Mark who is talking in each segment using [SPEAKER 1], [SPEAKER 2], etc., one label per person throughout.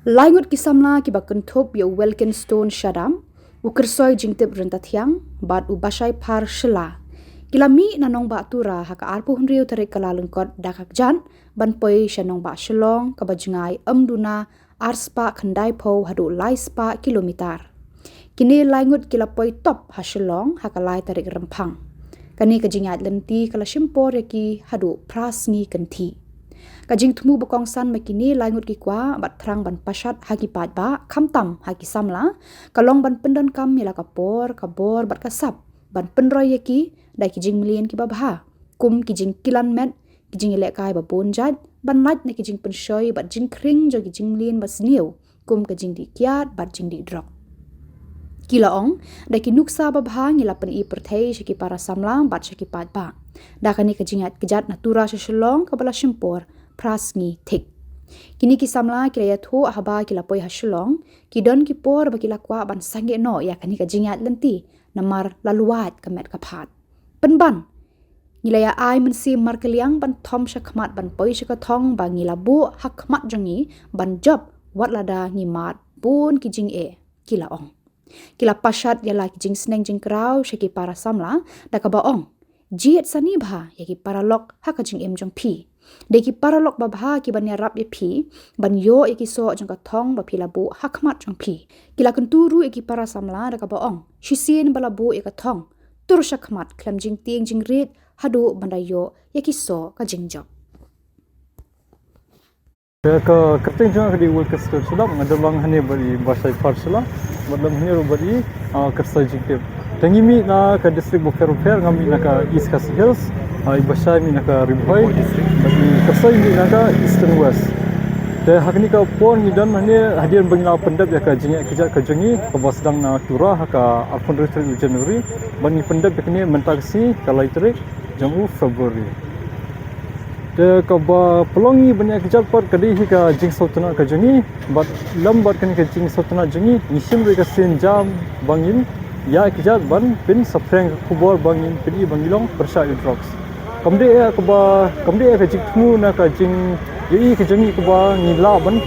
[SPEAKER 1] Laingut kisamla ki bakun thop ya welken stone shadam ukersoi jingtip rentathiang bat u basai par shela kilami nanong ba tura haka arpu hunriu tarik kalalungkot dakak jan ban poi shanong ba shalong kabajngai amduna arspa khandai pho hadu laispa kilometer kini laingut kilapoi top hashalong haka lai tarik rempang kani kajingat lenti kala shimpor yaki hadu prasngi kanthi kajing thumu bokong san makini laingut ki kwa bat thrang ban pasat hagi pat ba khamtam hagi samla kalong ban pendan kam mila kapor kabor bat kasap ban penroy yaki dai kijing milien ki babha kum kijing kilan met kijing ile kai ba bonjat ban lat na kijing penshoy bat jing kring jo kijing milien bas niu kum kajing di kiat bat jing di drok kilaong dai ki nuksa babha ngila pen I perthei shiki para samlang bat shiki pat ba dakani kajingat kejat natura shalong kabala shimpor prasngi thik kini ki samla kiraya thu ahaba kilapoi hashlong kidon ki por bakila kwa ban sange no ya kani ka jingat lenti namar laluat kamet kaphat penban ngilaya ai mensi markeliang ban thom shakmat ban poi shakathong ba ngila bu hakmat jangi ban job wat lada ngimat bun kijing e kilaong kila pasat yala kijing sneng jing krau shaki para samla dakabaong jiet sani bha yaki paralok hakajing em jong pi deki paralok babha ki ban yarap ye phi ban yo eki so jong ka thong ba phila bu hakmat jong phi kila kunturu eki para samla da ka baong shisien bala bu eka thong tur shakmat klam jing tieng jing rit hadu banda yo eki so ka jing job
[SPEAKER 2] Ka kerting jang di world kastor sudah ngadamang hane bari basai parsala madam hane bari kersai jingtip tangimi na ka district buker ngami na ka east kas hills basai mi na ka ribhoi bagi kersai mi na ka eastern west de hakni ka pon ni dan hane hadian bangla pendap ya ka jingi kijak ka jingi ka basdang na tura haka 18 Januari bani pendap yakni mentaksi kalai tarik jamu Februari de ka ba pelongi banyak kejap pat kadi ka jing sautana ka jangi bat lambat kan ka jing sautana jangi nisim re ka sen jam bangin ya kejap ban pin sapreng kubor bangin pidi bangilong persha drugs kamde ya ka jing tmu na ka jing yi ka jangi ka ba ngila ban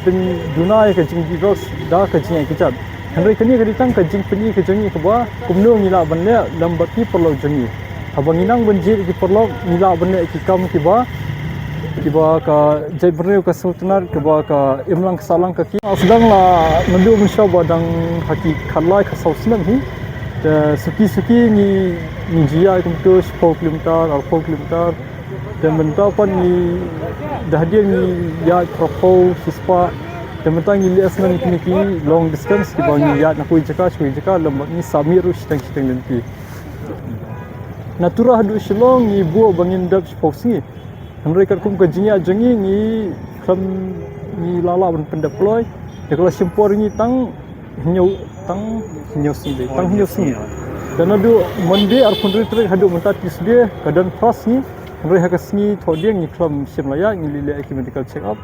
[SPEAKER 2] pin dunai ka jing drugs da ka jing kejap henry kani ka ditang ka jing pini ka jangi ka ba kumno ngila ban le lambat ki perlo jangi abang inang banjir ki perlok nila benda ki kam ki ba ka jai berneu ka sultanar ki ba ka imlang salang ka ki sedang la mendu mensya badang haki khalai ka sausnam hi suki ni jia kum tu 10 km atau 4 km dan mentapan ni dahdir ni ya propo sispa dan mentang ni liasnan ki long distance ki ba ni ya nak jaka lembat ni samiru steng lenti natura hadu shalong ni buo bangin dab sposi mereka kum ka jinya jangi ni kam ni lala ban pendeploy de kala simpor ni tang hinyau sini dan adu monde ar pundri trek hadu mentat kisde kadan pras ni mereka kasni thodeng ni klam simlaya ni lile aki medical check up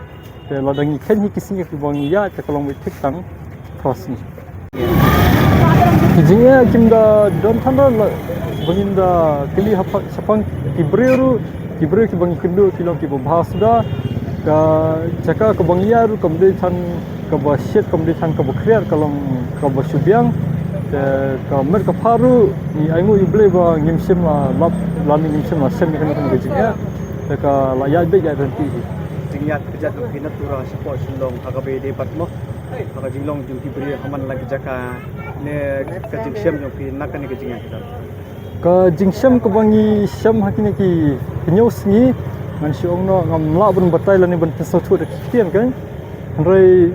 [SPEAKER 2] de ladangi ken hi kisni ki bangi ya ta kalong wetik tang pras ni jinya kimda don tanda Baginda kili sapang kibreru ki bangi kendu kilong ki bahasda ka caka ke bangiaru kemudian ke basyet kemudian ke bakriar kalong ke basubiang ka mer ka paru ni aingu ible ba ngimsim la lap lami ngimsim la sem kan gajinya ka la ya be ya renti
[SPEAKER 3] jingyat kejat ke natura support silong hagabe de patmo haga jinglong jung kibre haman lagi jaka ne ka jingsem jong ki nakani ke jingyat
[SPEAKER 2] ka jingsam ka bangi syam hakini ki nyos ni man si ongno ngam la bun batai lani ban pesothu de kian kan rai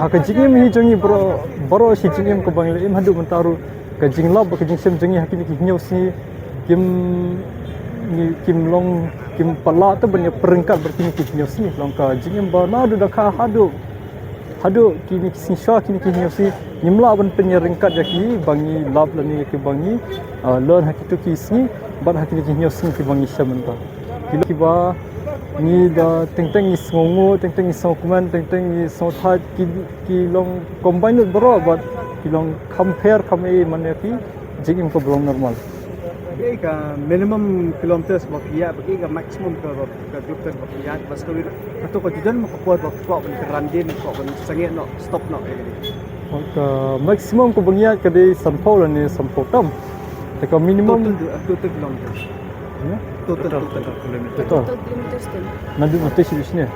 [SPEAKER 2] haka jingim hi jangi bro si jingim ka bangi im hadu mentaru ka jinglab ka jingsam jangi hakini ki nyos ni kim long kim pala tu banyak perengkat berkini ki nyos ni long ka jingim ba na da ka hadu kini kisah kini nyos ni nimla ban penyerengkat yaki bangi lab lani yaki bangi learn hakitu kisni bar hakini nyos ni bangi shamanta kilo kiba ni da teng is ngongo teng is dokumen teng is thai ki long combine bro but kilong compare kami mana ki jingim ko belum normal
[SPEAKER 3] bagi ka minimum kilometers bakia bagi ka maximum ka kilometer bakia bas ka katu ka judan makapuat ko ban kerandin ko ban sange no stop no
[SPEAKER 2] Ka maximum ko bangyat ka di sampau lah ni sampau tam. Ka minimum
[SPEAKER 3] total kilometers
[SPEAKER 2] ya.
[SPEAKER 3] total kilometer
[SPEAKER 2] Total.
[SPEAKER 1] kilometers din.
[SPEAKER 2] Nandu notis di sini.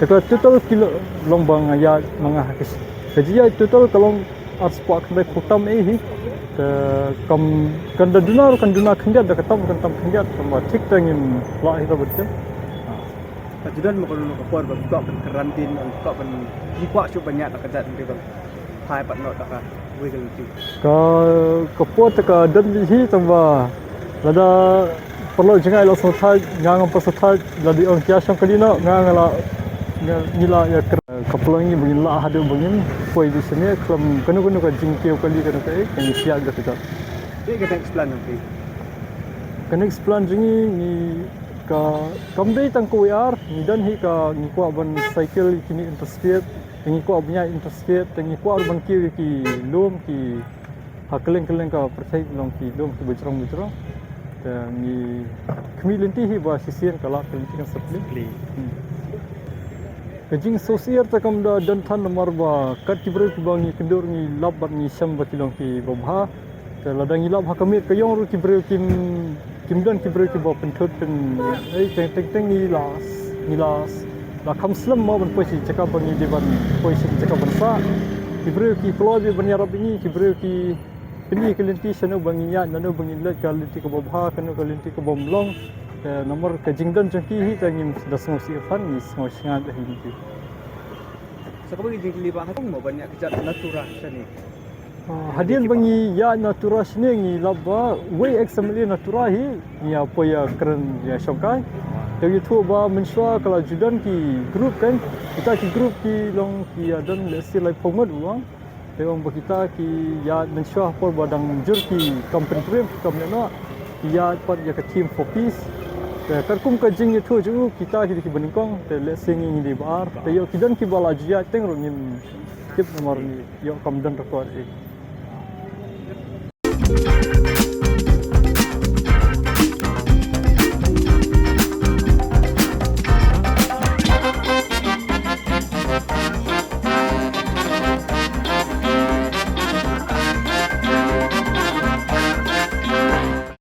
[SPEAKER 2] Ka total kilo long bang ya mga hakis. Kaji ya total kalong ars pak bai kutam hi. Kam kan duna khendiat da katam kan tam khendiat sama thik tangin la hi betul.
[SPEAKER 3] ka judan makapuat ko ban kerandin ko ban ni kwa chu banyak ka jat ni ba hai pat no ka wiggle ti
[SPEAKER 2] Ka pot ka dan hi tamba lada perlu jangan lo sotai ngang pasal ladi orang kiasam kalina ngang la nila ya kaplo ini begin la hadu begin poi di sini kelam kanu ka jingkeu kali kan siap dah kita.
[SPEAKER 3] dia ka explain nanti
[SPEAKER 2] Kan explain jingi ni ka kamdei tang ko yar ni dan hi ka ni ko ban cycle kini interstate ni ko abnya interstate ni ko ban ki lom ki hakeleng ka percaya long ki lom ki bujrong dan ni kemilenti hi ba sisian kala kelinti kan sepli kajing sosial takam da dan tan marba kat kibre ki bang ni kendur ni lab ni sam ba kilong ki babha kalau dah ngilap hakamit kayong ru kibre kim kibre ki ba penthut pen teng ni las la kam slam ma ban poisi cakap bangi deban poisi cakap bersa kibre ki keluar bi banyarap ini kibre ki ini kelinti sanu banginya nanu bangin let kelinti ke babha kanu kelinti ke bomlong nomor kajingdan jengki hi tangim dasmo si fan ni smo singa dah hi
[SPEAKER 3] sekarang ini jengkili ba hatong mo banyak kejat natural sini
[SPEAKER 2] hadian bangi ya natura sini ni labba way example natura hi ni apa ya keren ya syokai dari tu ba mensua kalau judan ki group kan kita ki group ki long ki dan lesi lai pomad uang dewan kita ki ya mensua por badang jur ki company trip kamna ya pat ya ka team for peace karkum ka jing itu ju kita ki beningkong te lesi ngi di bar te yo kidan ki bala jia teng ro nim tip nomor ni yo kam dan record